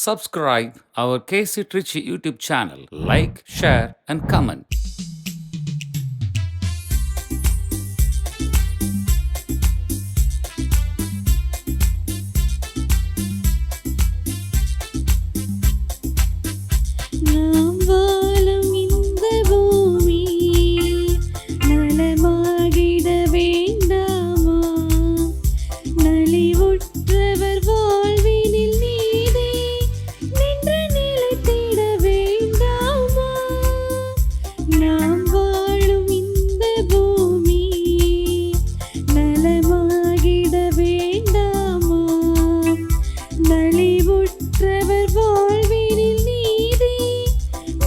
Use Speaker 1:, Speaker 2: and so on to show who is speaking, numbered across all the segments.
Speaker 1: Subscribe our KC Trichy YouTube channel. Like, share, and comment.
Speaker 2: நாம் வாழும் இந்த பூமி நலமாகிட வேண்டாமா? நலிவுற்றவர் வாழ்வினில் நீதே நின்று நிலைத்திட வேண்டாமா? நாம் வாழும் இந்த பூமி நலமாகிட வேண்டாமா? நலிவுற்றவர் வாழ்வினில் நீதே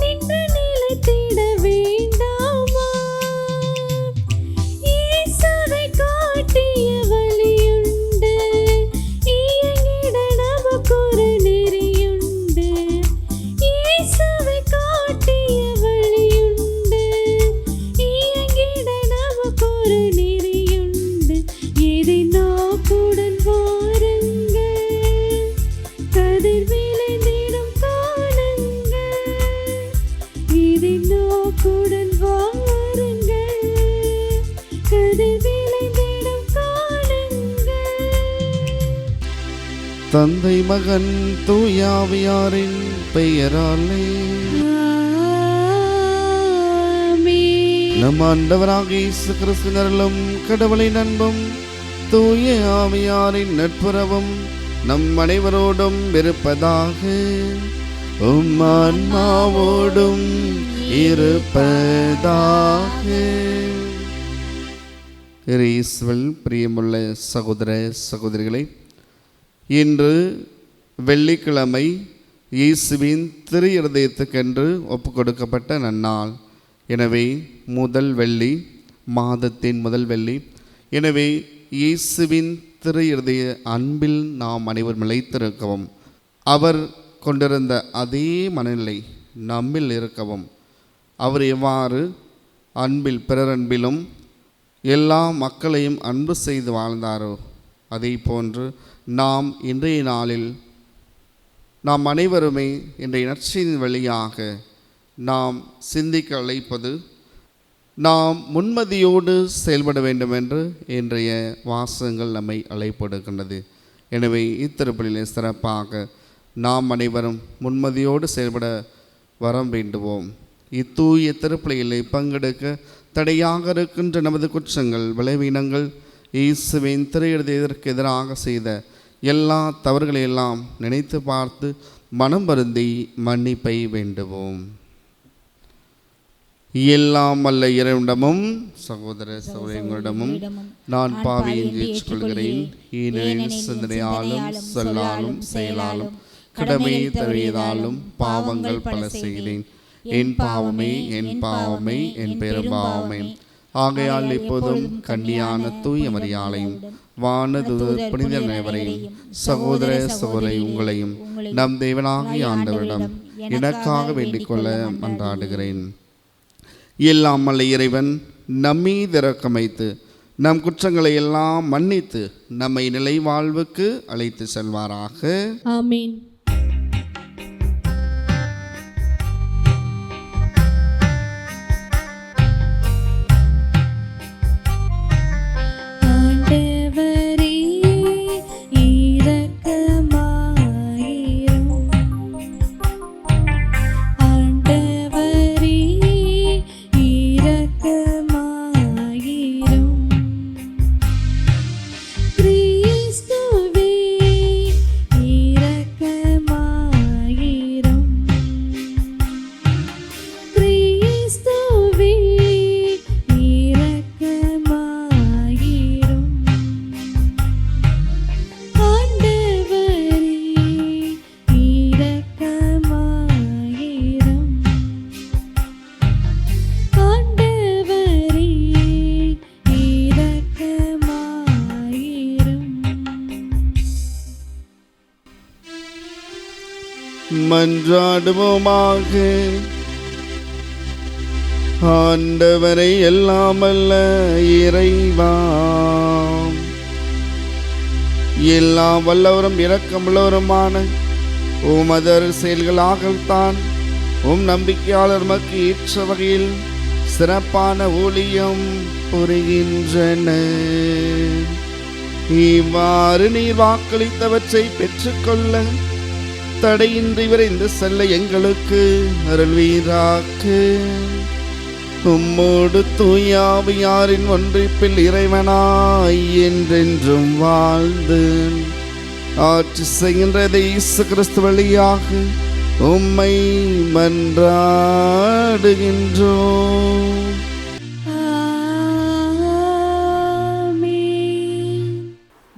Speaker 2: நின்று நிலைத்திட வேண்டாமா? இயேசுவை காட்டிய வழியுண்டு, இயங்கிட நமக்கொரு நெறியுண்டு. இயேசுவை காட்டிய வழியுண்டு, இயங்கிட நமக்கொரு நெறியுண்டு. எதை நோக்குடன் வாருங்கள், கதிர் விளைந்திடும் காணுங்கள். இதை நோக்குடன் வாருங்கள், கதிர் விளைந்திடும் காணுங்கள்.
Speaker 3: தந்தை மகன் தூயாவியாரின் பெயராலே
Speaker 2: ஆமென்.
Speaker 3: நம் ஆண்டவராக இயேசு கிறிஸ்துவின் அருளும் கடவுளின் அன்பும் தூய ஆவியாரின் நட்புறவும் நம் அனைவரோடும் இருப்பதாக. உம் ஆன்மாவோடும் இருப்பதாக. இயேசுவில் பிரியமுள்ள சகோதர சகோதரிகளை, இன்று வெள்ளிக்கிழமை இயேசுவின் திரு இருதயத்துக்கென்று ஒப்பு கொடுக்கப்பட்ட நன்னாள். எனவே முதல் வெள்ளி, மாதத்தின் முதல் வெள்ளி. எனவே இயேசுவின் திரு இருதய அன்பில் நாம் அனைவரும் நிலைத்திருக்கவும், அவர் கொண்டிருந்த அதே மனநிலை நம்மில் இருக்கவும், அவர் எவ்வாறு அன்பில் பிறரன்பிலும் எல்லா மக்களையும் அன்பு செய்து வாழ்ந்தாரோ அதே போன்று நாம் இன்றைய நாளில் நாம் அனைவருமே இன்றைய நற்செய்தியின் வழியாக நாம் சிந்திக்க அழைப்பது, நாம் முன்மதியோடு செயல்பட வேண்டும் என்று இன்றைய வாசகங்கள் நம்மை அழைப்படுகின்றது. எனவே இத்திருப்பலிலே சிறப்பாக நாம் அனைவரும் முன்மதியோடு செயல்பட வரம் வேண்டுவோம். இத்தூய திருப்பலியிலே பங்கெடுக்க தடையாக இருக்கின்ற நமது குற்றங்கள், விளைவினங்கள், இயேசுவின் திரு இருதயத்திற்கு எதிராக செய்த எல்லா தவறுகளையெல்லாம் நினைத்து பார்த்து மனம் வருந்தி மன்னிப்பை வேண்டுவோம். எல்லாம் வல்ல இறைவனிடமும் சகோதர சகோதரிகளிடமும் நான் பாவியை ஏற்றுக்கொள்கிறேன். ஏனெனில் சிந்தனையாலும் சொல்லாலும் செயலாலும் கடமை தவறியதாலும் பாவங்கள் பல செய்கிறேன். என் பாவமே, என் பாவமே, என் பெரும் பாவமே. ஆகையால் இப்போதும் கன்னியான தூய மரியாளையும் வானதூதர் புனித அனைவரையும் சகோதர சகோதரி உங்களையும் நம் தேவனாகிய ஆண்டவரிடம் எனக்காக வேண்டிக் கொள்ள மன்றாடுகிறேன். எல்லாம் வல்ல இறைவன் நம்மீது இரக்கம் வைத்து நம் குற்றங்களை எல்லாம் மன்னித்து நம்மை நிலை வாழ்வுக்கு அழைத்து செல்வாராக.
Speaker 2: ஆமென். ஆண்டவரே இரக்கமாயிரும். ஆண்டவரே இரக்கமாயிரும். கிறிஸ்துவே இரக்கமாயிரும். கிறிஸ்துவே இரக்கமாயிரும். ஆண்டவரே இரக்கமாயிரும். ஆண்டவரே இரக்கமாயிரும்.
Speaker 3: மன்றாடுவோமாக. ஆண்டவரை எல்லாம் அல்ல இறைவா, எல்லாம் வல்லவரும் இரக்கமுள்ளவருமான உமதர் செயல்களாகத்தான் நம்பிக்கையாளர் மக்கு ஏற்ற வகையில் சிறப்பான ஊழியம் புரிகின்றனர். இவ்வாறு நீர் வாக்களித்தவற்றை பெற்றுக்கொள்ள தடையின்றி விரைந்து செல்ல எங்களுக்கு அருள்வீராக. உம்மோடு தூயாவியாரின் ஒன்றிப்பில் இறைவனாய் என்றென்றும் வாழ்ந்து ஆட்சி செய்கின்ற இயேசு கிறிஸ்து வழியாக உம்மை மன்றாடுகின்றோம்.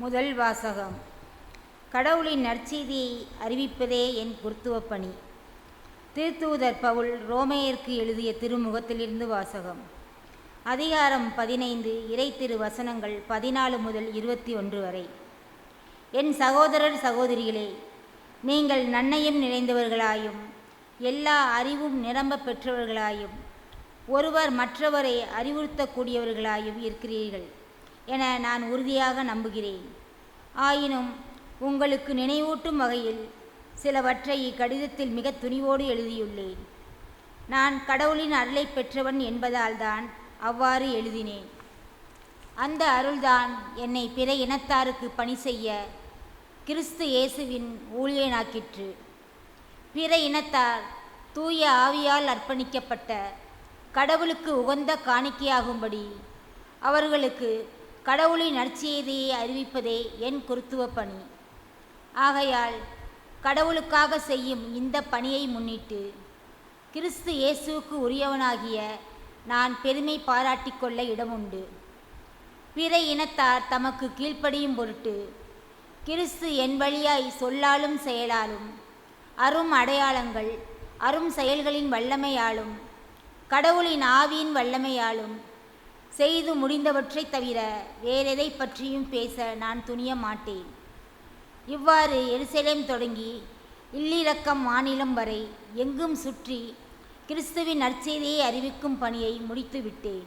Speaker 4: முதல் வாசகம். கடவுளின் நற்செய்தியை அறிவிப்பதே என் குருத்துவ பணி. திருத்தூதர் பவுல் ரோமையருக்கு எழுதிய திருமுகத்திலிருந்து வாசகம். அதிகாரம் 15, இறை திரு வசனங்கள் 14 முதல் 21 வரை. என் சகோதரர் சகோதரிகளே, நீங்கள் நன்னயம் நிறைந்தவர்களாயும் எல்லா அறிவும் நிரம்ப பெற்றவர்களாயும் ஒருவர் மற்றவரை அறிவுறுத்தக்கூடியவர்களாயும் இருக்கிறீர்கள் என நான் உறுதியாக நம்புகிறேன். ஆயினும் உங்களுக்கு நினைவூட்டும் வகையில் சிலவற்றை இக்கடிதத்தில் மிக துணிவோடு எழுதியுள்ளேன். நான் கடவுளின் அருளை பெற்றவன் என்பதால் தான் அவ்வாறு எழுதினேன். அந்த அருள்தான் என்னை பிற இனத்தாருக்கு பணி செய்ய கிறிஸ்து இயேசுவின் ஊழியனாக்கிற்று. பிற இனத்தார் தூய ஆவியால் அர்ப்பணிக்கப்பட்ட கடவுளுக்கு உகந்த காணிக்கையாகும்படி அவர்களுக்கு கடவுளின் நற்செய்தியை அறிவிப்பதே என் குருத்துவ பணி. ஆகையால் கடவுளுக்காக செய்யும் இந்த பணியை முன்னிட்டு கிறிஸ்து இயேசுவுக்கு உரியவனாகிய நான் பெருமை பாராட்டிக்கொள்ள இடமுண்டு. பிற இனத்தார் தமக்கு கீழ்ப்படியும் பொருட்டு கிறிஸ்து என் வழியாய் சொல்லாலும் செயலாலும் அரும் அடையாளங்கள் அரும் செயல்களின் வல்லமையாலும் கடவுளின் ஆவியின் வல்லமையாலும் செய்து முடிந்தவற்றை தவிர வேறெதை பற்றியும் பேச நான் துணிய மாட்டேன். இவ்வாறு எருசலேம் தொடங்கி இல்லிரக்கம் மாநிலம் வரை எங்கும் சுற்றி கிறிஸ்துவின் நற்செய்தியை அறிவிக்கும் பணியை முடித்து விட்டேன்.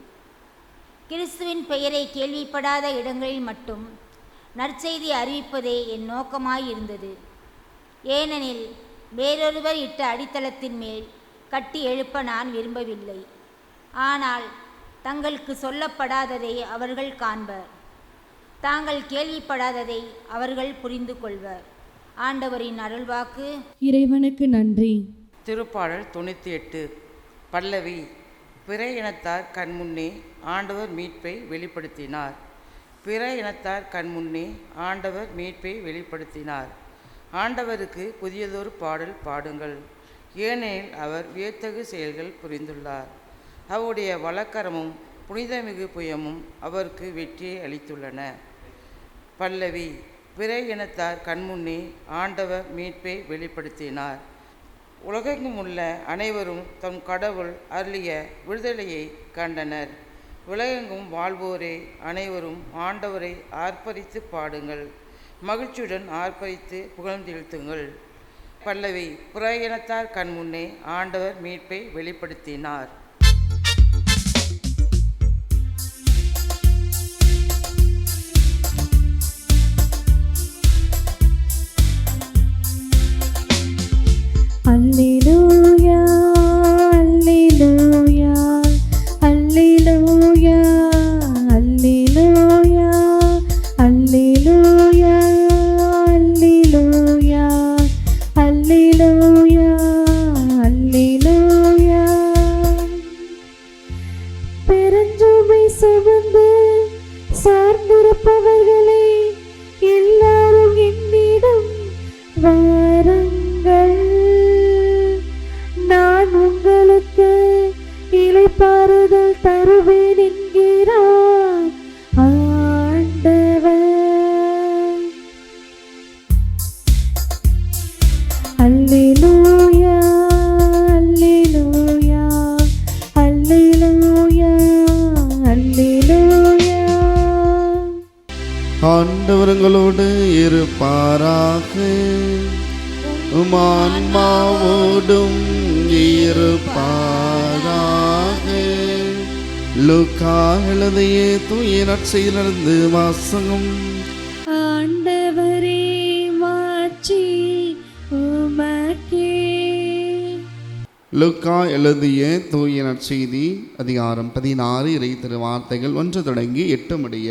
Speaker 4: கிறிஸ்துவின் பெயரை கேள்விப்படாத இடங்களில் மட்டும் நற்செய்தி அறிவிப்பதே என் நோக்கமாயிருந்தது. ஏனெனில் வேறொருவர் இட்ட அடித்தளத்தின் மேல் கட்டி எழுப்ப நான் விரும்பவில்லை. ஆனால் தங்களுக்கு சொல்லப்படாததை அவர்கள் காண்பர், தாங்கள் கேள்விப்படாததை அவர்கள் புரிந்து கொள்வர். ஆண்டவரின் அருள்வாக்கு.
Speaker 2: இறைவனுக்கு நன்றி.
Speaker 5: திருப்பாடல் 98. பல்லவி. பிற இனத்தார் கண்முன்னே ஆண்டவர் மீட்பை வெளிப்படுத்தினார். பிற இனத்தார் கண்முன்னே ஆண்டவர் மீட்பை வெளிப்படுத்தினார். ஆண்டவருக்கு புதியதொரு பாடல் பாடுங்கள், ஏனெனில் அவர் வியத்தகு செயல்கள் புரிந்துள்ளார். அவருடைய வலக்கரமும் புனிதமிகு புயமும் அவருக்கு வெற்றியை அளித்துள்ளன. பல்லவி. பிற இனத்தார் கண்முன்னே ஆண்டவர் மீட்பை வெளிப்படுத்தினார். உலகெங்கும் உள்ள அனைவரும் தம் கடவுள் அருளிய விடுதலையை கண்டனர். உலகெங்கும் வாழ்வோரே அனைவரும் ஆண்டவரை ஆர்ப்பரித்து பாடுங்கள், மகிழ்ச்சியுடன் ஆர்ப்பரித்து புகழ்ந்தெழுத்துங்கள். பல்லவி. பிற இனத்தார் கண்முன்னே ஆண்டவர் மீட்பை வெளிப்படுத்தினார்.
Speaker 2: அல்லேலூயா அல்லேலூயா அல்லேலூயா அல்லேலூயா அல்லேலூயா அல்லேலூயா அல்லேலூயா அல்லேலூயா. பெருஞ்சுமை சுமந்து சார்ந்திருப்பவர்களே, எல்லாரும் என்னிடம் வாருங்கள், நான் உங்களுக்கு இளைப்பாறுதல் தருவேன் என்கிறார் ஆண்டவர். அல்லேலூயா அல்லேலூயா அல்லேலூயா அல்லேலூயா.
Speaker 3: ஆண்டவர்களோடு இருப்பாராக, ஆன்மாவோடும் இருப்பாராக. லூக்கா எழுதிய தூய நற்செய்தியிலிருந்து வாசகம்.
Speaker 2: ஆண்டவரே மாட்சி உமக்கே.
Speaker 3: லூக்கா எழுதிய தூய நற்செய்தி அதிகாரம் 16 இறை திருவார்த்தைகள் 1 தொடங்கி 8 முடிய.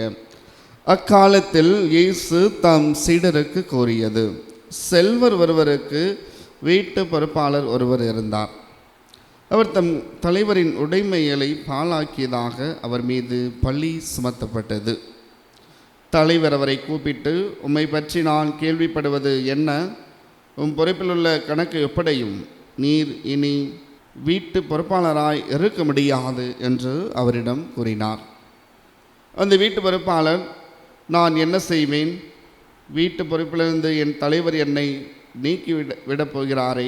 Speaker 3: அக்காலத்தில் இயேசு தம் சீடருக்கு கூறியது: செல்வர் ஒருவருக்கு வீட்டு பொறுப்பாளர் ஒருவர் இருந்தார். அவர் தம் தலைவரின் உடைமைகளை பாழாக்கியதாக அவர் மீது பழி சுமத்தப்பட்டது. தலைவர் அவரை கூப்பிட்டு, உம்மை பற்றி நான் கேள்விப்படுவது என்ன? உம் பொறுப்பில் உள்ள கணக்கு எப்படையும் நீர் இனி வீட்டு பொறுப்பாளராய் இருக்க முடியாது என்று அவரிடம் கூறினார். அந்த வீட்டு பொறுப்பாளர், நான் என்ன செய்வேன்? வீட்டு பொறுப்பிலிருந்து என் தலைவர் என்னை நீக்கி விடப் போகிறாரே.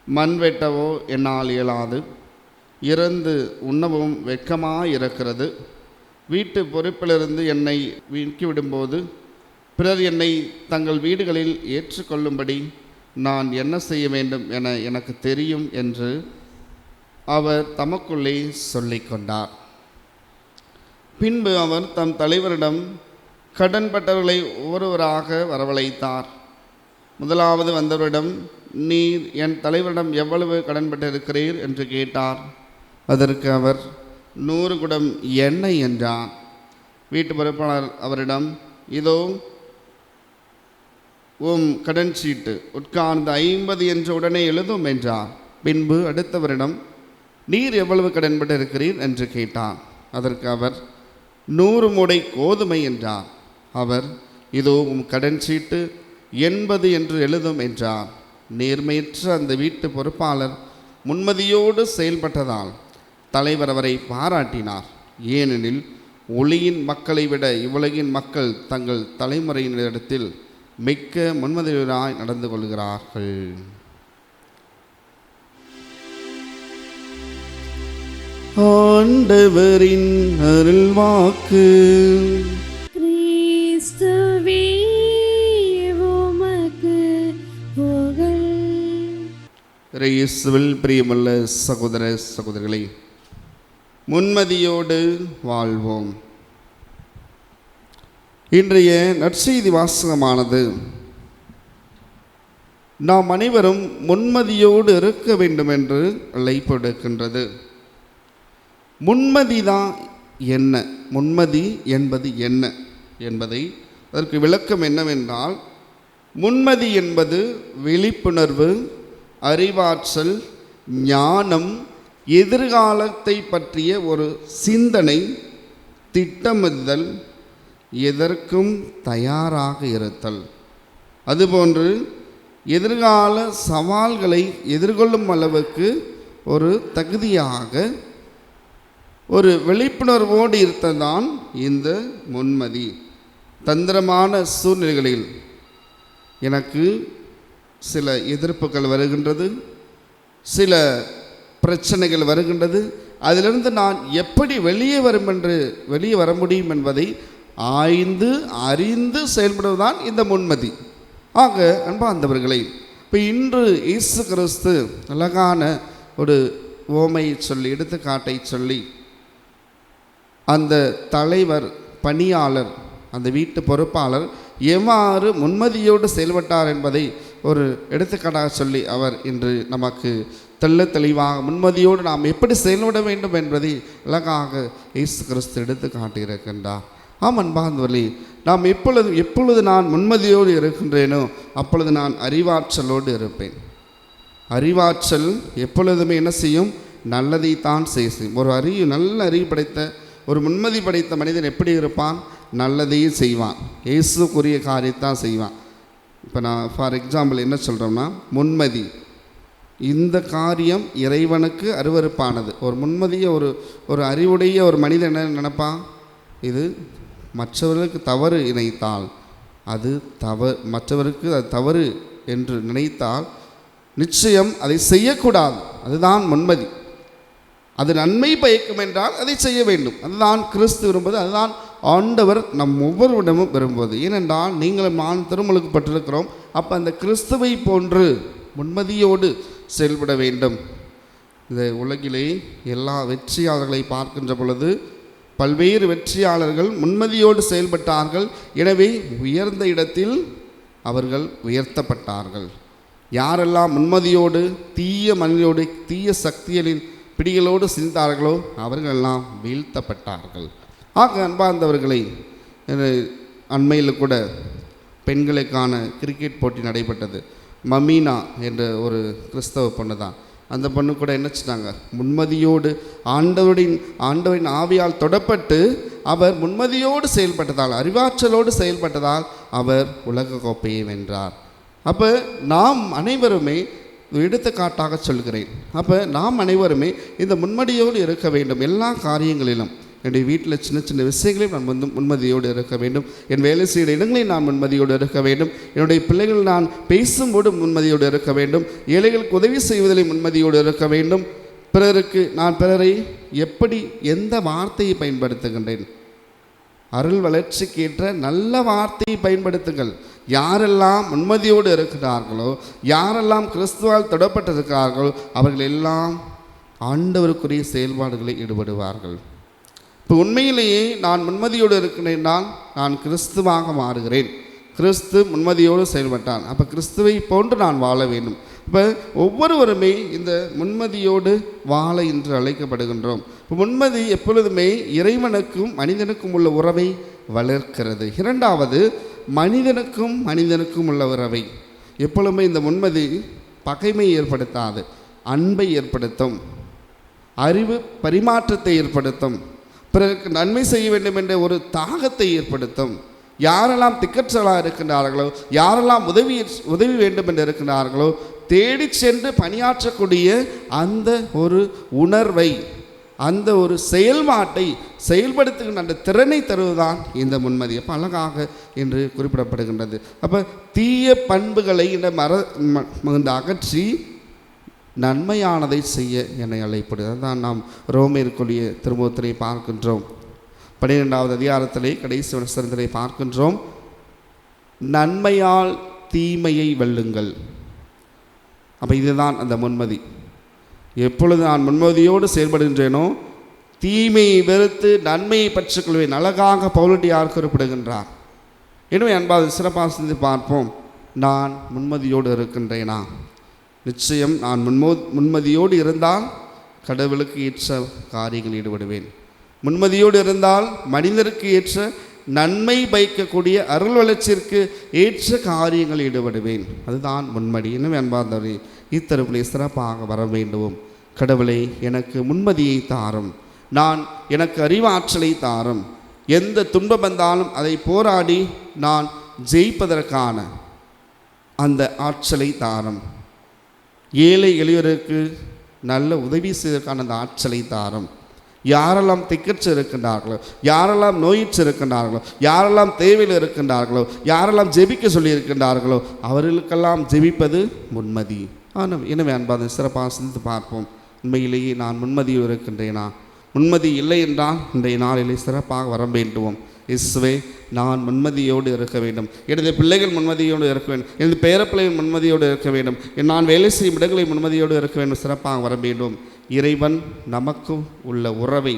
Speaker 3: மண் வெட்டவோ என்னால் இயலாது, இறந்து உண்ணவும் வெட்கமாயிருக்கிறது. வீட்டு பொறுப்பிலிருந்து என்னை நீக்கிவிடும்போது பிறர் என்னை தங்கள் வீடுகளில் ஏற்றுக்கொள்ளும்படி நான் என்ன செய்ய வேண்டும் என எனக்கு தெரியும் என்று அவர் தமக்குள்ளே சொல்லிக்கொண்டார். பின்பு அவர் தம் தலைவரிடம் கடன்பட்டவர்களை ஒவ்வொருவராக வரவழைத்தார். முதலாவது வந்தவரிடம், நீர் என் தலைவரிடம் எவ்வளவு கடன்பட்டிருக்கிறீர் என்று கேட்டார். அதற்கு அவர் 100 குடம் எண்ணெய் என்றார். வீட்டு பொறுப்பாளர் அவரிடம், இதோ உம் கடன் சீட்டு, உட்கார்ந்து 50 என்று உடனே எழுதும் என்றார். பின்பு அடுத்தவரிடம், நீர் எவ்வளவு கடன்பட்டு இருக்கிறீர் என்று கேட்டார். அதற்கு அவர் 100 மூடை கோதுமை என்றார். அவர், இதோ உம் கடன் சீட்டு 80 என்று எழுதும் என்றார். நேர்மையற்ற அந்த வீட்டு பொறுப்பாளர் முன்மதியோடு செயல்பட்டதால் தலைவர் அவரை பாராட்டினார். ஏனெனில் ஒளியின் மக்களை விட இவ்வுலகின் மக்கள் தங்கள் தலைமுறையினரிடத்தில் மிக்க முன்மதியாய் நடந்து கொள்கிறார்கள். ஆண்டவரின் அருள்வாக்கு.
Speaker 2: கிறிஸ்துவே உமக்கு புகழ்.
Speaker 3: இயேசுவில் பிரியமுள்ள சகோதர சகோதரிகளே, முன்மதியோடு வாழ்வோம். இன்றைய நற்செய்தி வாசகமானது நாம் அனைவரும் முன்மதியோடு இருக்க வேண்டும் என்று அழைப்படுகின்றது. முன்மதிதான் என்ன, முன்மதி என்பது என்ன என்பதை அதற்கு விளக்கம் என்னவென்றால், முன்மதி என்பது விழிப்புணர்வு, அறிவாற்றல், ஞானம், எதிர்காலத்தை பற்றிய ஒரு சிந்தனை, திட்டமிடுதல், எதற்கும் தயாராக இருத்தல், அதுபோன்று எதிர்கால சவால்களை எதிர்கொள்ளும் அளவுக்கு ஒரு தகுதியாக ஒரு விழிப்புணர்வோடு இருத்தல்தான் இந்த முன்மதி. தந்திரமான சூழ்நிலைகளில் எனக்கு சில எதிர்ப்புகள் வருகின்றது, சில பிரச்சனைகள் வருகின்றது, அதிலிருந்து நான் எப்படி வெளியே வர முடியும் என்பதை ஆய்ந்து அறிந்து செயல்படுவதுதான் இந்த முன்மதி. ஆக அன்பார்ந்தவர்களே, இப்போ இன்று இயேசு கிறிஸ்து அழகான ஒரு ஓமையை சொல்லி, எடுத்துக்காட்டை சொல்லி, அந்த தலைவர், பணியாளர், அந்த வீட்டு பொறுப்பாளர் எவ்வாறு முன்மதியோடு செயல்பட்டார் என்பதை ஒரு எடுத்துக்காட்டாக சொல்லி அவர் இன்று நமக்கு தெள்ள தெளிவாக முன்மதியோடு நாம் எப்படி செயல்பட வேண்டும் என்பதை அழகாக இயேசு கிறிஸ்து எடுத்து காட்டியிருக்கின்றார். அன்பார்ந்தவர்களே, நாம் எப்பொழுது நான் முன்மதியோடு இருக்கின்றேனோ அப்பொழுது நான் அறிவாற்றலோடு இருப்பேன். அறிவாற்றல் எப்பொழுதுமே என்ன செய்யும்? நல்லதைத்தான் செய்யும். ஒரு நல்ல அறிவு படைத்த, ஒரு முன்மதி படைத்த மனிதன் எப்படி இருப்பான்? நல்லதையும் செய்வான், இயேசுக்குரிய காரியத்தான் செய்வான். இப்போ நான் ஃபார் எக்ஸாம்பிள் என்ன சொல்கிறோம்னா, முன்மதி, இந்த காரியம் இறைவனுக்கு அருவருப்பானது. ஒரு முன்மதியை ஒரு அறிவுடைய ஒரு மனிதன் என்ன நினைப்பான்? இது மற்றவர்களுக்கு தவறு இணைத்தால் அது மற்றவருக்கு அது தவறு என்று நினைத்தால் நிச்சயம் அதை செய்யக்கூடாது. அதுதான் முன்மதி. அது நன்மை பயக்கும் என்றால் அதை செய்ய வேண்டும். அதுதான் கிறிஸ்து விரும்புவது, அதுதான் ஆண்டவர் நம் ஒவ்வொருவரிடமும் விரும்புவது. ஏனென்றால் நீங்களும் நான் திருமுழுக்கு பட்டிருக்கிறோம். அப்போ அந்த கிறிஸ்துவை போன்று முன்மதியோடு செயல்பட வேண்டும். இந்த உலகிலே எல்லா வெற்றியாளர்களை பார்க்கின்ற பொழுது பல்வேறு வெற்றியாளர்கள் முன்மதியோடு செயல்பட்டார்கள். எனவே உயர்ந்த இடத்தில் அவர்கள் உயர்த்தப்பட்டார்கள். யாரெல்லாம் முன்மதியோடு தீய மனிதோடு தீய சக்திகளின் பிடிகளோடு சிந்தார்களோ அவர்களெல்லாம் வீழ்த்தப்பட்டார்கள். ஆக அன்பார்ந்தவர்களை, அண்மையில் கூட பெண்களுக்கான கிரிக்கெட் போட்டி நடைபெற்றது. மமீனா என்ற ஒரு கிறிஸ்தவ பொண்ணு தான். அந்த பொண்ணு கூட என்ன செஞ்சாங்க, முன்மதியோடு ஆண்டவரின் ஆவியால் தொடப்பட்டு அவர் முன்மதியோடு செயல்பட்டதால், அறிவாற்றலோடு செயல்பட்டதால் அவர் உலக கோப்பையை வென்றார். அப்போ நாம் அனைவருமே எடுத்துக்காட்டாக சொல்கிறேன். அப்போ நாம் அனைவருமே இந்த முன்மதியோடு இருக்க வேண்டும். எல்லா காரியங்களிலும் என்னுடைய வீட்டில் சின்ன சின்ன விஷயங்களையும் நான் முன்மதியோடு இருக்க வேண்டும். என் வேலை செய்கிற இடங்களில் நான் முன்மதியோடு இருக்க வேண்டும். என்னுடைய பிள்ளைகள் நான் பேசும்போது முன்மதியோடு இருக்க வேண்டும். ஏழைகளுக்கு உதவி செய்வதில் முன்மதியோடு இருக்க வேண்டும். பிறரை எப்படி எந்த வார்த்தையை பயன்படுத்துகின்றேன், அருள் வளர்ச்சிக்கேற்ற நல்ல வார்த்தையை பயன்படுத்துங்கள். யாரெல்லாம் முன்மதியோடு இருக்கிறார்களோ, யாரெல்லாம் கிறிஸ்துவால் தொடப்பட்டிருக்கிறார்களோ அவர்கள் எல்லாம் ஆண்டவருக்குரிய செயல்பாடுகளை ஈடுபடுவார்கள். இப்போ உண்மையிலேயே நான் முன்மதியோடு இருக்கிறேன்னால் நான் கிறிஸ்துவாக மாறுகிறேன். கிறிஸ்து முன்மதியோடு செயல்பட்டான். அப்போ கிறிஸ்துவை போன்று நான் வாழ வேண்டும். இப்போ ஒவ்வொருவருமே இந்த முன்மதியோடு வாழ இன்று அழைக்கப்படுகின்றோம். இப்போ முன்மதி எப்பொழுதுமே இறைவனுக்கும் மனிதனுக்கும் உள்ள உறவை வளர்க்கிறது. இரண்டாவது, மனிதனுக்கும் உள்ள உறவை. எப்பொழுதுமே இந்த முன்மதி பகைமை ஏற்படுத்தாது, அன்பை ஏற்படுத்தும், அறிவு பரிமாற்றத்தை ஏற்படுத்தும், பிறருக்கு நன்மை செய்ய வேண்டும் என்ற ஒரு தாகத்தை ஏற்படுத்தும். யாரெல்லாம் திக்கற்றலாக இருக்கின்றார்களோ, யாரெல்லாம் உதவி வேண்டும் என்று இருக்கின்றார்களோ தேடி சென்று பணியாற்றக்கூடிய அந்த ஒரு உணர்வை, அந்த ஒரு செயல்பாட்டை செயல்படுத்துகின்ற அந்த திறனை தருவதுதான் இந்த முன்மதி. அப்போ அழகாக என்று குறிப்பிடப்படுகின்றது. அப்போ தீய பண்புகளை இந்த அகற்றி நன்மையானதை செய்ய என்னை அழைப்படுது. அதுதான் நாம் ரோமேற்குரிய திருமுகத்திலே பார்க்கின்றோம். 12வது அதிகாரத்திலே கடைசி வசனத்திலே பார்க்கின்றோம், நன்மையால் தீமையை வெல்லுங்கள். அப்போ இதுதான் அந்த முன்மதி. எப்பொழுது நான் முன்மதியோடு செயல்படுகின்றேனோ தீமையை வெறுத்து நன்மையை பற்றிக்கொள்வேன். அழகாக பவுலடியார் குறிப்பிடுகின்றார். எனவே அன்பாக சிறப்பாக சிந்தி பார்ப்போம். நான் முன்மதியோடு இருக்கின்றேனா? நிச்சயம் நான் முன்மதியோடு இருந்தால் கடவுளுக்கு ஏற்ற காரியங்கள் ஈடுபடுவேன். முன்மதியோடு இருந்தால் மனிதருக்கு ஏற்ற நன்மை பயக்கக்கூடிய அருள் வளர்ச்சிற்கு ஏற்ற காரியங்கள் ஈடுபடுவேன். அதுதான் முன்மதி. எனவே அன்பார்ந்தவரே, இத்தருவிலே சிறப்பாக வர வேண்டும். கடவுளை எனக்கு முன்மதியை தாரும், எனக்கு அறிவாற்றலை தாரும். எந்த துன்பம் வந்தாலும் அதை போராடி நான் ஜெயிப்பதற்கான அந்த ஆற்றலை தாரும். ஏழை எளியோருக்கு நல்ல உதவி செய்வதற்கான அந்த ஆற்றலை தாரும். யாரெல்லாம் திக்கற்று இருக்கின்றார்களோ, யாரெல்லாம் நோயிற்று இருக்கின்றார்களோ, யாரெல்லாம் தேவையில் இருக்கின்றார்களோ, யாரெல்லாம் ஜெபிக்க சொல்லி இருக்கின்றார்களோ அவர்களுக்கெல்லாம் ஜெபிப்பது முன்மதி. ஆனால் எனவே அன்பாக சிறப்பாக சிந்தித்து பார்ப்போம். உண்மையிலேயே நான் முன்மதியோடு இருக்கின்றேனா? முன்மதி இல்லை என்றால் இன்றைய நாளிலே சிறப்பாக வர வேண்டுவோம். இயேசுவே, நான் முன்மதியோடு இருக்க வேண்டும். எனது பிள்ளைகள் முன்மதியோடு இருக்க வேண்டும். எனது பேரப்பிள்ளைகள் முன்மதியோடு இருக்க வேண்டும். நான் வேலை செய்யும் இடங்களை முன்மதியோடு இருக்க வேண்டும். சிறப்பாக வர வேண்டும். இறைவன் நமக்கு உள்ள உறவை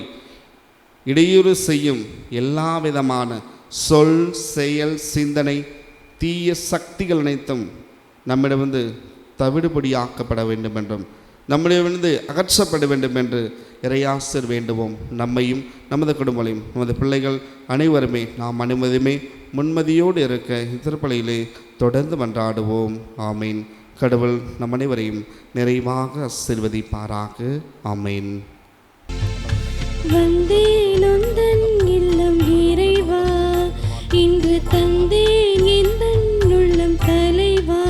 Speaker 3: இடையூறு செய்யும் எல்லா விதமான சொல், செயல், சிந்தனை, தீய சக்திகள் அனைத்தும் நம்மிடமிருந்து தவிடுபடியாக்கப்பட வேண்டும் என்றும் நம்மிடமிருந்து அகற்றப்பட வேண்டும் என்று இறையாசர் வேண்டுவோம். நம்மையும் நமது குடும்பங்களையும் நமது பிள்ளைகள் அனைவருமே நாம் அனுமதியுமே முன்மதியோடு இருக்க திருப்பலியிலே தொடர்ந்து மன்றாடுவோம். ஆமீன். கடவுள் நம் அனைவரையும் நிறைவாக ஆசீர்வதிப்பாராக. ஆமீன்.
Speaker 2: வந்தேன் உந்தன் இல்லம் இறைவா, இன்று தந்தேன் எந்தன் உள்ளம் தலைவா.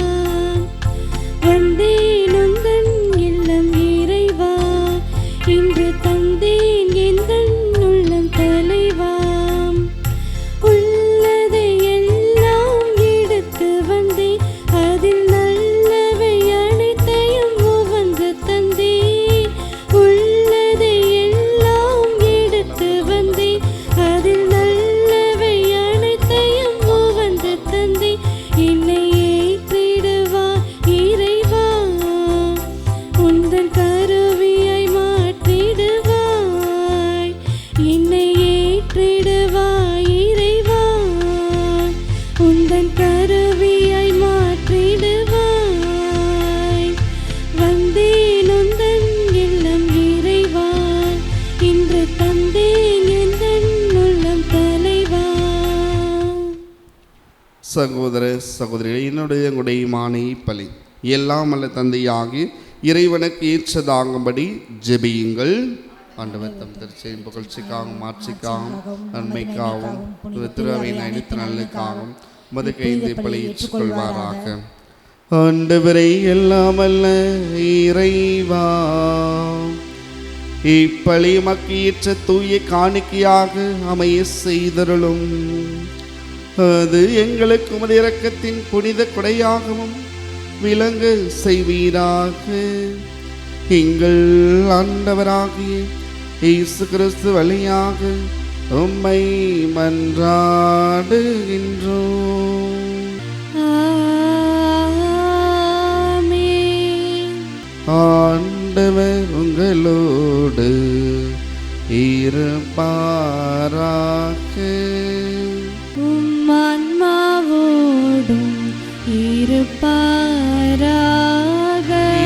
Speaker 2: வந்தேன் உந்தன் இல்லம் இறைவா, இன்று தந்தேன் எந்தன் உள்ளம் தலைவா. உள்ளதை எல்லாம் எடுத்து வந்தேன், அதில் நல்லவை அனைத்தையும் உவந்து தந்தேன். உள்ளதை எல்லாம் எடுத்து வந்தேன், அதில் நல்லவை அனைத்தையும் உவந்து தந்தேன். என்னை ஏற்றிடுவா இறைவா, உந்தன் கருவியை மாற்றிடுவாய். என்னை ஏற்றிடுவாய் இறைவா, உந்தன் கருவியை மாற்றிடுவாய்.
Speaker 3: சகோதர சகோதரிகள், என்னுடைய உடையமான பலி எல்லாம் அல்ல தந்தையாகி இறைவனுக்கு ஏற்றதாகும்படி ஜெபியுங்கள். ஆண்டவர் தம் திருச்செயின் புகழ்ச்சிக்காகவும் மாட்சிக்காகவும் நன்மைக்காகவும் திருவையின் அனைத்து நல்லுக்காகவும் மது கைந்தை பலி ஏற்றுக்கொள்வாராக. ஆண்டவரை எல்லாம் அல்ல இறைவா, இப்பலி மக்கேற்ற தூய காணிக்கையாக அமைய செய்தருளும். அது எங்களுக்கு உமது இரக்கத்தின் புனித கொடையாகவும் விளங்க செய்வீராக. எங்கள் ஆண்டவராகிய இயேசு கிறிஸ்து வழியாக உம்மை மன்றாடுகின்றோம். ஆண்டவர் உங்களோடு இருப்பாராக.
Speaker 2: ஆன்மாவோடும் இருப்பாராக.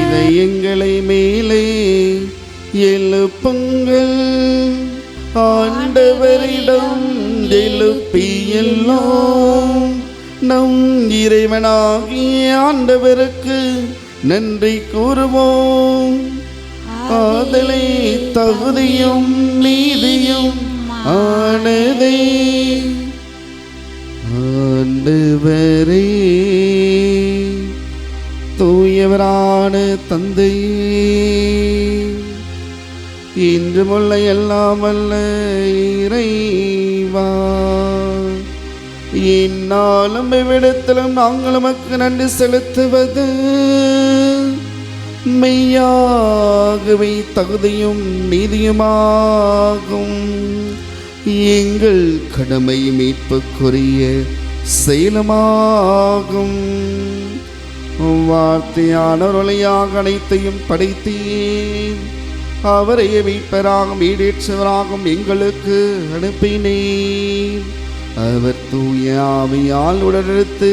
Speaker 3: இதை எங்களை மேலே எழுப்புங்கள். ஆண்டவரிடம் எழுப்பியெல்லாம் நம் இறைவனாகிய ஆண்டவருக்கு நன்றி கூறுவோம். ஆதலை தகுதியும் நீதியும் ஆனதே. ஆண்டவரே, தூயவரான தந்தையே, இன்றுமுள்ள எல்லாம் அல்ல இறைவா, இந்நாளும் இவ்விடத்திலும் நாங்கள் உமக்கு நன்றி செலுத்துவது மெய்யாகவே தகுதியும் நீதியுமாகும். எங்கள் கடமை மீட்புக்குரிய செயலுமாகும். வார்த்தையானவர் வழியாக அனைத்தையும் படைத்தேன். அவரை மீட்பராகவும் ஈடேற்றவராகவும் எங்களுக்கு அனுப்பினேன். அவர் தூய ஆவியால் உடனெடுத்து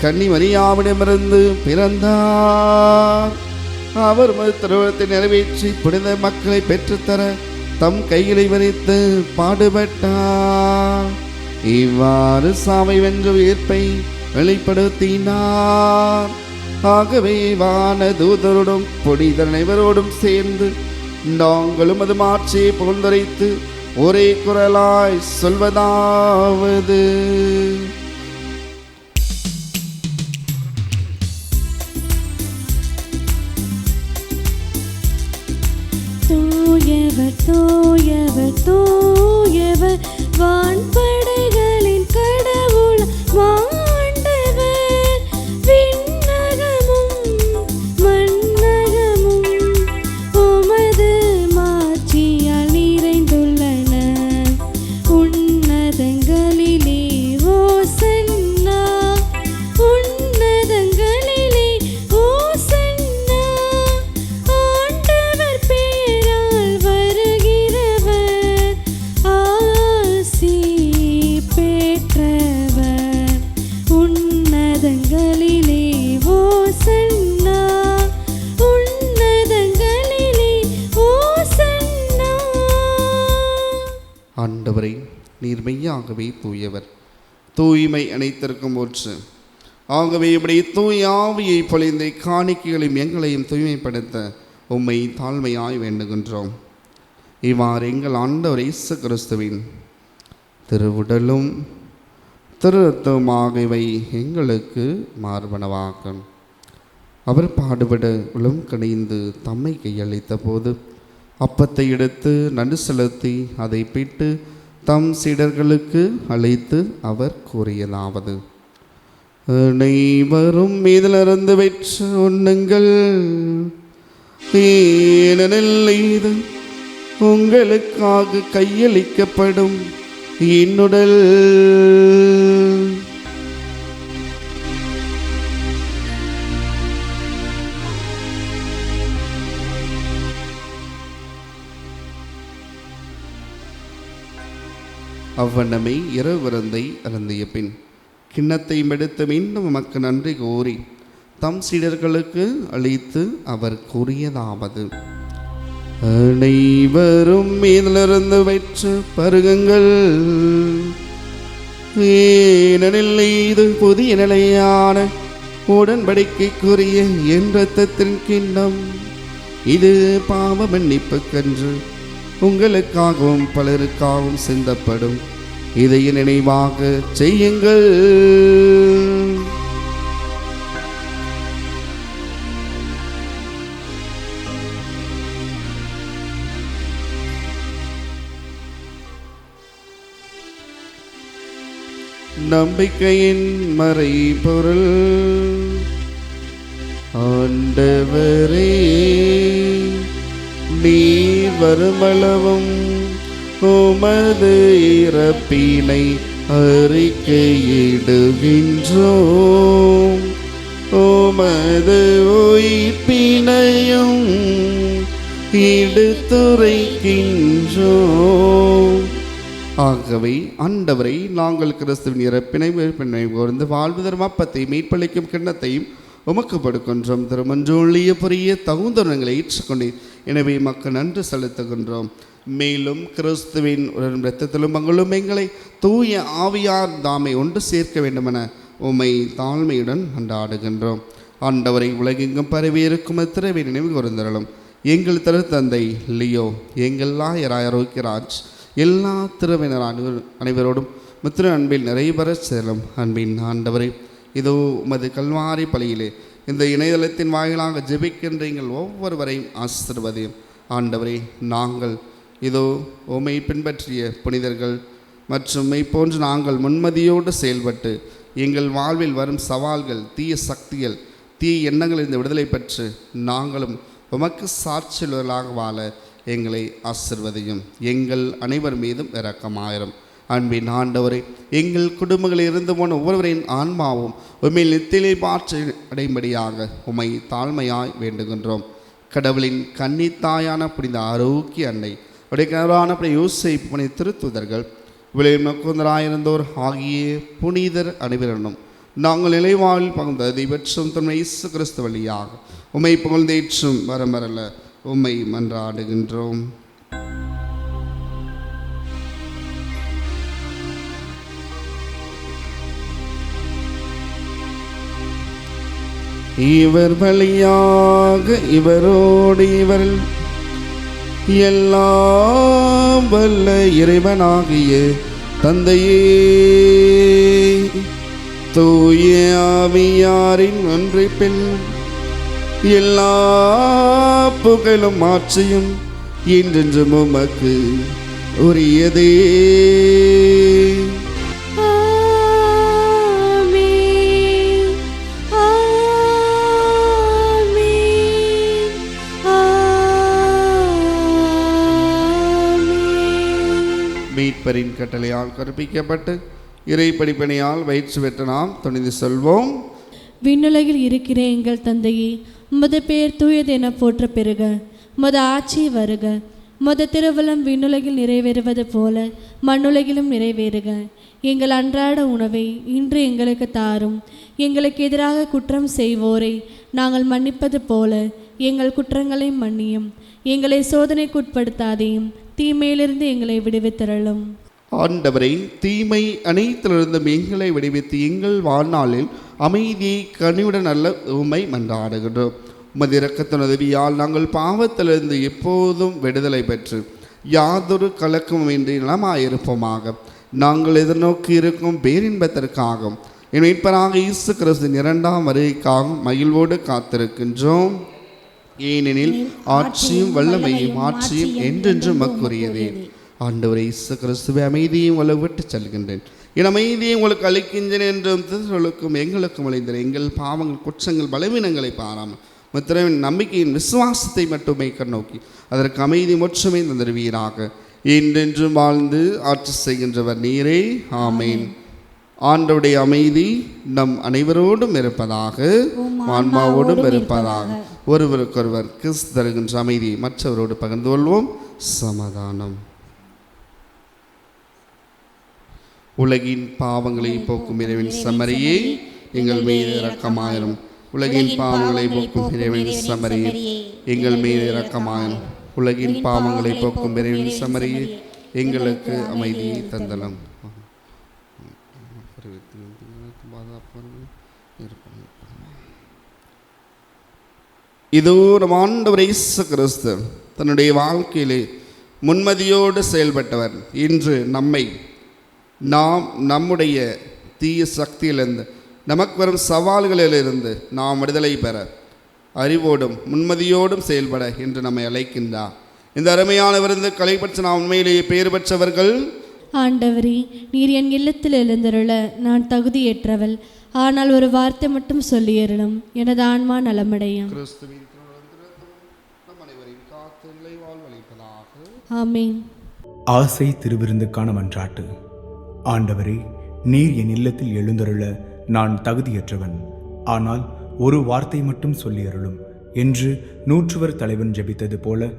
Speaker 3: கன்னி மரியாவிடமிருந்து பிறந்தார். அவர் திருவிழத்தை நிறைவேற்றி புனித மக்களை பெற்றுத்தர தம் கைகளை வரித்து பாடுபட்டார். இவ்வாறு சாவை வென்ற உயிர்ப்பை வெளிப்படுத்தினார். ஆகவே வான தூதரோடும் புனிதர் அனைவரோடும் சேர்ந்து நாங்களும் அது மாற்றியை புகழ்ந்துரைத்து ஒரே குரலாய் சொல்வதாவது:
Speaker 2: தூயவர் தூயவர் தூயவர் வான்படைகளின் கடவுள் ஆண்டவர். விண்ணகமும் மண்ணகமும் உமது மாட்சியால் நிறைந்துள்ளன. உன்னதங்களிலே ஓசன்னா, உன்னதங்களிலே ஓசன்னா. ஆண்டவர் பெயரால் வருகிறவர் ஆசி பெற்றவர். உன்னதங்களிலே ஓசன்னா, உன்னதங்களிலே ஓசன்னா.
Speaker 3: ஆண்டவரை, நீர் மெய்யாகவே தூயவர், தூய்மை அனைத்திற்கும் ஒன்று. ஆகவே இப்படி தூய ஆவியை பொழிந்த காணிக்கைகளையும் எங்களையும் தூய்மைப்படுத்த உம்மை தாழ்மையாய் வேண்டுகின்றோம். இவ்வாறு எங்கள் ஆண்டவர் இயேசு கிறிஸ்துவின் திருவுடலும் திருத்தமாகவை எங்களுக்கு மார்பனவாகும். அவர் பாடுபட உளம் கணிந்து தம்மை கையளித்த போது அப்பத்தை எடுத்து நடு செலுத்தி அதை பிட்டு தம் சீடர்களுக்கு அழைத்து அவர் கூறியதாவது: அனைவரும் இதிலிருந்து வெற்று உண்ணுங்கள், ஏனெனில் இது உங்களுக்காக கையளிக்கப்படும் என்னுடல். அவ்வண்ணமே இரவு விருந்தை அருந்திய பின் கிண்ணத்தை எடுத்து மீண்டும் உமக்கு நன்றி கூறி தம் சீடர்களுக்கு அளித்து அவர் கூறியதாவது: அனைவரும் இதிலிருந்து வெற்று பருகுங்கள், ஏனெனில் இது புதிய நிலையான உடன்படிக்கைக்குரிய என் இரத்தத்தின் கிண்ணம். இது பாவ மன்னிப்புக்கென்று உங்களுக்காகவும் பலருக்காகவும் சிந்தப்படும். இதை நினைவாக செய்யுங்கள். நம்பிக்கையின் மறைபொருள். ஆண்டவரே, நீர் வருமளவும் உமது இறப்பினை அறிக்கையிடுகின்றோம், உமது உயிர்ப்பினையும் எடுத்துரைக்கின்றோம். ஆகவே ஆண்டவரை, நாங்கள் கிறிஸ்துவின் இறப்பினை உயிர்ப்பினை கூர்ந்து வாழ்வு தரும் அப்பத்தை மீட்பளிக்கும் கிண்ணத்தையும் உமக்கு படுக்கின்றோம். திருமன்றொழிய புரிய தகுந்தவர்களை ஏற்றுக்கொண்டீர். எனவே மக்கள் நன்றி செலுத்துகின்றோம். மேலும் கிறிஸ்துவின் உடன் இரத்தத்திலும் பங்களும் எங்களை தூய ஆவியார் தாமை ஒன்று சேர்க்க வேண்டுமென உம்மை தாழ்மையுடன் கொண்டாடுகின்றோம். ஆண்டவரை உலகெங்கும் பரவி இருக்கும் திறவை நினைவு கூர்ந்தருளும். எங்கள் திருத்தந்தை லியோ, எங்கள் ஆயராய் ஆரோக்கியராஜ், எல்லா திருவினர் அனைவரோடும் முத்திர அன்பில் நிறைவேற செல்லும். அன்பின் ஆண்டவரை, இதோ உமது கல்வாரி பலியிலே இந்த இணையதளத்தின் வாயிலாக ஜெபிக்கின்ற எங்கள் ஒவ்வொருவரையும் ஆசீர்வதியும். ஆண்டவரே, நாங்கள் இதோ உம்மை பின்பற்றிய புனிதர்கள் மற்றும் மெய் போன்று நாங்கள் முன்மதியோடு செயல்பட்டு எங்கள் வாழ்வில் வரும் சவால்கள், தீய சக்திகள், தீய எண்ணங்கள் இந்த விடுதலை பெற்று நாங்களும் உமக்கு சாட்சியுள்ளவர்களாக வாழ எங்களை ஆசீர்வதியும். எங்கள் அனைவர் மீதும் இரக்கமாயிரும். அன்பின் ஆண்டவரை, எங்கள் குடும்பங்களில் இருந்து போன ஒவ்வொருவரின் ஆன்மாவும் உண்மையில் நித்திலே பாற்று அடையும்படியாக உம்மை தாழ்மையாய் வேண்டுகின்றோம். கடவுளின் கன்னித்தாயான புனித ஆரோக்கிய அன்னை, உடைய கணவரான புனித யோசேப்பு, புனித திருத்தூதர்கள், விளையும் நோக்குந்தராயிருந்தோர் ஆகிய புனிதர் அனைவரிடம் நாங்கள் நிலைவாழ்வில் பகிர்ந்த பெற்றும் தன்மை இயேசு கிறிஸ்து வழியாக உம்மை புகழ்ந்தேற்றும் வரமரல உம்மை மன்றாடுகின்றோம். இவர் வழியாக இவரோடு இவர் எல்லாம் வல்ல இறைவனாகிய தந்தையே, தூய ஆவியாரின் ஒன்றிப்பில் எல்லா புகழும் ஆட்சியும் என்றென்றும் உமக்கு உரியதே. மீட்பரின் கட்டளையால் கற்பிக்கப்பட்டு இறை படிப்பனையால் வயிற்று பெற்ற நாம் துணிந்து சொல்வோம்.
Speaker 2: விண்ணுலகில் இருக்கிற எங்கள் தந்தையே, உமது பெயர் தூயது என போற்ற பெறுக. உமது ஆட்சி வருக. உமது திருவுளம் விண்ணுலகில் நிறைவேறுவது போல மண்ணுலகிலும் நிறைவேறுக. எங்கள் அன்றாட உணவை இன்று எங்களுக்கு தாரும். எங்களுக்கு எதிராக குற்றம் செய்வோரை நாங்கள் மன்னிப்பது போல எங்கள் குற்றங்களை மன்னியும். எங்களை சோதனைக்குட்படுத்தாதையும் தீமையிலிருந்து எங்களை விடுவித்தருளும்.
Speaker 3: ஆண்டவரை, தீமை அனைத்திலிருந்தும் எங்களை விடுவித்து எங்கள் வாழ்நாளில் அமைதியை கனிவுடன் நல்ல உம்மை மன்றாடுகின்றோம். உமது இரக்கத்தின் உதவியால் நாங்கள் பாவத்திலிருந்து எப்போதும் விடுதலை பெற்று யாதொரு கலக்கமும் இன்றி நலமாயிருப்போமாக. நாங்கள் எதிர்நோக்கி இருக்கும் பேரின்பத்திற்காகவும் என் மீட்பராக இயேசு கிறிஸ்துவின் இரண்டாம் வருகைக்காகவும் மகிழ்வோடு காத்திருக்கின்றோம். ஏனெனில் ஆட்சியும் வல்லமையும் மாட்சியும் என்றென்றும் மக்குரியதே. ஆண்டவரை, இயேசு கிறிஸ்துவை அமைதியை உங்களுக்கு விட்டு செல்கின்றேன், என் அமைதியை உங்களுக்கு அளிக்கின்றேன் என்றும் திருச்சொல்லுக்கும் எங்களுக்கும் அளித்தேன். எங்கள் பாவங்கள், குற்றங்கள், பலவீனங்களை பாராமல் முத்திரவின் நம்பிக்கையின் விசுவாசத்தை மட்டுமே கண்ணோக்கி அதற்கு அமைதி முற்றுமை தருவீராக. என்றென்றும் வாழ்ந்து ஆட்சி செய்கின்றவர் நீரே. ஆமேன். ஆண்டவருடைய அமைதி நம் அனைவரோடும் இருப்பதாக, ஆன்மாவோடும் இருப்பதாக. ஒருவருக்கொருவர் கிறிஸ்து தருகின்ற அமைதியை மற்றவரோடு பகிர்ந்து கொள்வோம். சமாதானம். உலகின் பாவங்களை போக்கும் இறைவன் சமரியே, எங்கள் மீது இரக்கமாயிரும். உலகின் பாவங்களை போக்கும் இறைவன் சமரியே, எங்கள் மீது இரக்கமாயிரும். உலகின் பாவங்களை போக்கும் இறைவன் சமரியே, எங்களுக்கு அமைதியை தந்தலும். இதோ நம் ஆண்டவர் இயேசு கிறிஸ்து தன்னுடைய வாழ்க்கையிலே முன்மதியோடு செயல்பட்டவர். இன்று நாம் நம்முடைய தீய சக்தியிலிருந்து, நமக்கு வரும் சவால்களிலிருந்து நாம் விடுதலை பெற அறிவோடும் முன்மதியோடும் செயல்பட இன்று நம்மை அழைக்கின்றார். இந்த அருமையான விருந்து கலைப்பற்ற நாம் உண்மையிலேயே பேறு பெற்றவர்கள்.
Speaker 2: ஆண்டவரே, நீர் என் இல்லத்தில் எழுந்தருள நான் தகுதியேற்றவள். ஆனால் ஒரு வார்த்தை மட்டும் சொல்லியறணும், எனது ஆன்மா நலமடையும். ஆமீன்.
Speaker 6: ஆசை திருவிருந்துக்கான மன்றாட்டு. ஆண்டவரே, நீர் என் இல்லத்தில் எழுந்தருள நான் தகுதியற்றவன். ஆனால் ஒரு வார்த்தை மட்டும் சொல்லியருளும் என்று 100 தலைவன் ஜெபித்தது போல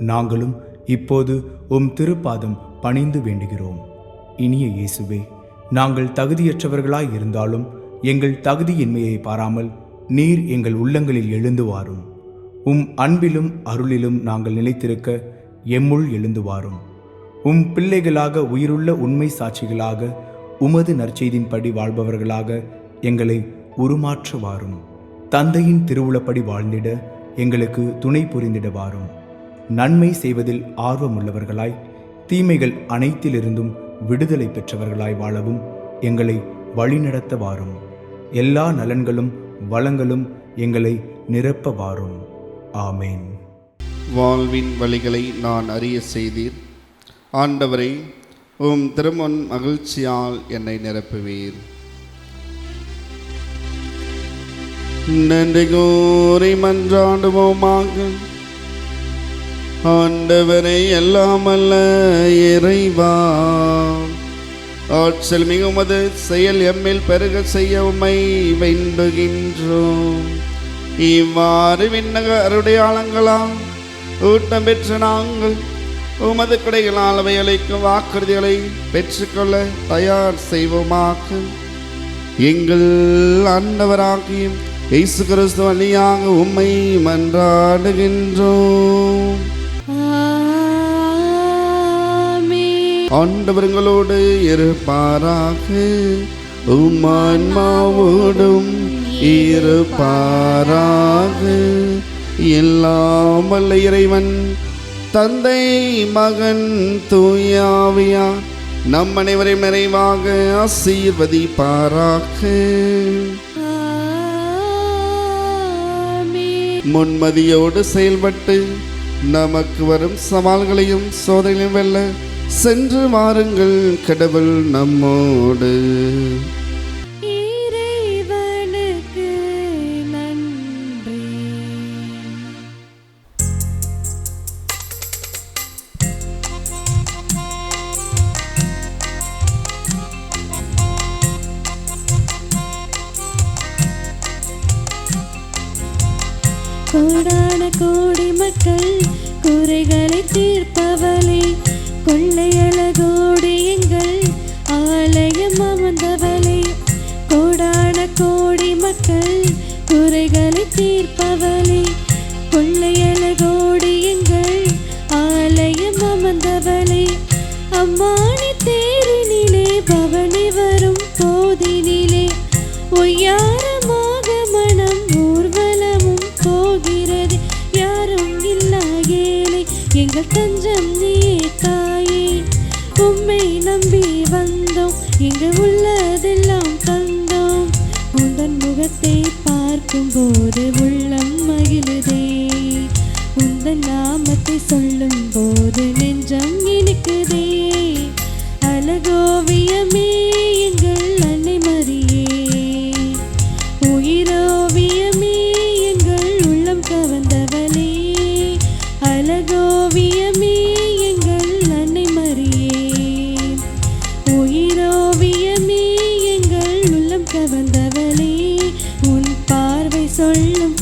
Speaker 6: நாங்களும் இப்போது உம் திருப்பாதம் பணிந்து வேண்டுகிறோம். இனிய இயேசுவே, நாங்கள் தகுதியற்றவர்களாய் இருந்தாலும் எங்கள் தகுதியின்மையை பாராமல் நீர் எங்கள் உள்ளங்களில் எழுந்து வாரும். உம் அன்பிலும் அருளிலும் நாங்கள் நிலைத்திருக்க எம்முள் எழுந்து வாரும். உம் பிள்ளைகளாக உயிருள்ள உண்மை சாட்சிகளாக உமது நற்செய்தின்படி வாழ்பவர்களாக எங்களை உருமாற்ற வாரும். தந்தையின் திருவுளப்படி வாழ்ந்திட எங்களுக்கு துணை புரிந்திட வாரும். நன்மை செய்வதில் ஆர்வமுள்ளவர்களாய் தீமைகள் அனைத்திலிருந்தும் விடுதலை பெற்றவர்களாய் வாழவும் எங்களை வழிநடத்த வாரும். எல்லா நலன்களும் வளங்களும் எங்களை நிரப்ப வாரும். ஆமேன்.
Speaker 3: வாழ்வின் வழிகளை நான் அறிய செய்தீர். ஆண்டவரை, உம் திருமுன் மகிழ்ச்சியால் என்னை நிரப்புவீர். நன்றி கூறி மன்றாடுவோமாக. ஆண்டவரை, எல்லாம் அல்ல இறைவா, ஆற்றல் மிகுமது செயல் எம்மில் பெருக செய்ய உம்மை வேண்டுகின்றோம். இவ்வாறு விண்ணக அருடையாளங்களாம் ஊட்டம் பெற்ற நாங்கள் உமது கொடைகளால் அவை அளிக்கும் வாக்குறுதிகளை பெற்றுக்கொள்ள தயார் செய்வோமாக. எங்கள் ஆண்டவராகிய இயேசு கிறிஸ்து வழியாக உம்மை மன்றாடுகின்றோம். ஆண்டவர்களோடு இருப்பாராக, உம் ஆன்மாவோடும் இருப்பாராக. எல்லாம் வல்ல இறைவன் தந்தை, மகன், தூய ஆவியார் நம் அனைவரையும் நிறைவாக ஆசீர்வதிப்பாராக. முன்மதியோடு செயல்பட்டு நமக்கு வரும் சவால்களையும் சோதனைகளையும் வெல்ல சென்று வாருங்கள். கடவுள் நம்மோடு.
Speaker 2: இறைவனுக்கு நன்றி. கோடான கோடி மக்கள் குறைகளை தீர்ப்பவளே, கொள்ளையழகோடு எங்கள் ஆலயம் அமர்ந்தவளே. கோடான கோடி மக்கள் குறைகளை தீர்ப்பவளே, கொள்ளையழகோடு எங்கள் ஆலயம் அமர்ந்தவளே. அம்மானி தேரினிலே பவனி வரும் போதினிலே ஒய்யாரமாக மனம் ஊர்வலமும் போகிறது. யாரும் இல்லா ஏழை எங்கள் தஞ்சம் நீயே தாயே. உம்மை நம்பி வந்தோம், இங்கு உள்ளதெல்லாம் தந்தோம். உந்தன் முகத்தை பார்க்கும் போது உள்ளம் மகிழுதே. உந்தன் நாமத்தை சொல்லும் போது நெஞ்சம் இனிக்குதே. அழகோவியமே எங்கள் அன்னை மரியே, உயிரோவியமே எங்கள் உள்ளம் கவர்ந்தவளே. அழகோவியமே எங்கள் அன்னை மரியே, உயிரோவியமே எங்கள் உள்ளம் கவர்ந்தவளே. உன் பார்வை சொல்லும்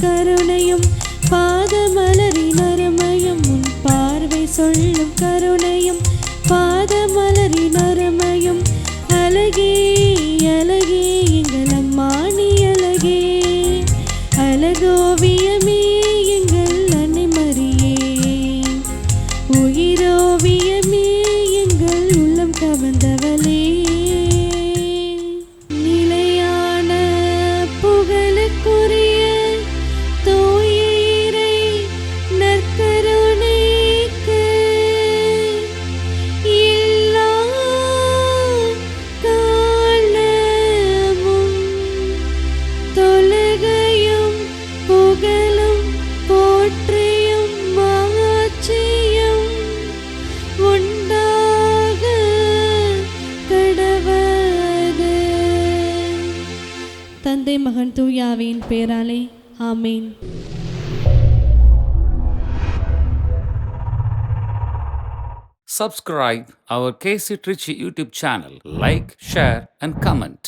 Speaker 2: தந்தை மகன் தூயாவின் பேராலே ஆமேன்.
Speaker 1: Subscribe our KC Trichy YouTube channel. Like, share and comment.